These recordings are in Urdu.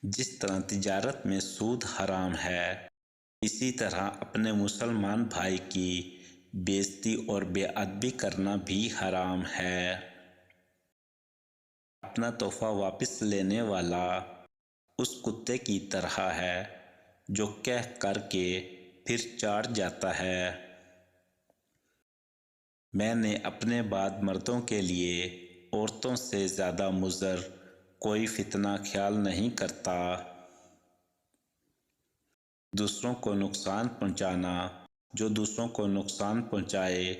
جس طرح تجارت میں سود حرام ہے، اسی طرح اپنے مسلمان بھائی کی بےعزتی اور بے ادبی کرنا بھی حرام ہے۔ اپنا تحفہ واپس لینے والا اس کتے کی طرح ہے جو کہہ کر کے پھر چاٹ جاتا ہے۔ میں نے اپنے بعد مردوں کے لیے عورتوں سے زیادہ مضر کوئی فتنہ خیال نہیں کرتا۔ دوسروں کو نقصان پہنچانا، جو دوسروں کو نقصان پہنچائے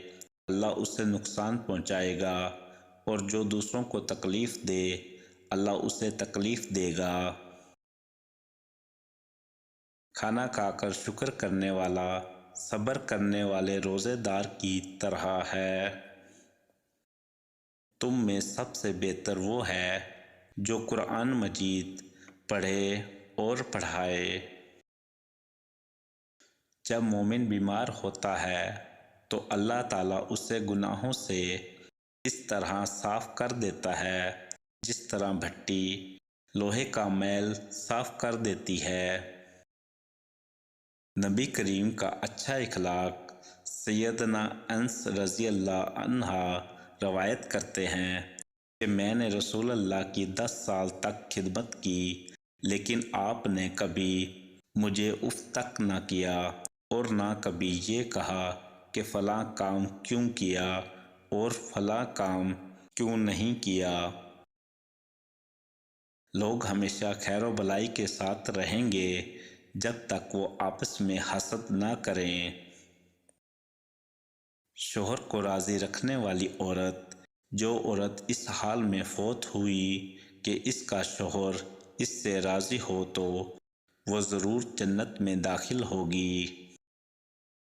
اللہ اسے نقصان پہنچائے گا، اور جو دوسروں کو تکلیف دے اللہ اسے تکلیف دے گا۔ کھانا کھا کر شکر کرنے والا صبر کرنے والے روزے دار کی طرح ہے۔ تم میں سب سے بہتر وہ ہے جو قرآن مجید پڑھے اور پڑھائے۔ جب مومن بیمار ہوتا ہے تو اللہ تعالیٰ اسے گناہوں سے اس طرح صاف کر دیتا ہے جس طرح بھٹی لوہے کا میل صاف کر دیتی ہے۔ نبی کریم کا اچھا اخلاق سیدنا انس رضی اللہ عنہ روایت کرتے ہیں کہ میں نے رسول اللہ کی 10 سال تک خدمت کی، لیکن آپ نے کبھی مجھے اف تک نہ کیا اور نہ کبھی یہ کہا کہ فلاں کام کیوں کیا اور فلاں کام کیوں نہیں کیا۔ لوگ ہمیشہ خیر و بھلائی کے ساتھ رہیں گے جب تک وہ آپس میں حسد نہ کریں۔ شوہر کو راضی رکھنے والی عورت، جو عورت اس حال میں فوت ہوئی کہ اس کا شوہر اس سے راضی ہو تو وہ ضرور جنت میں داخل ہوگی۔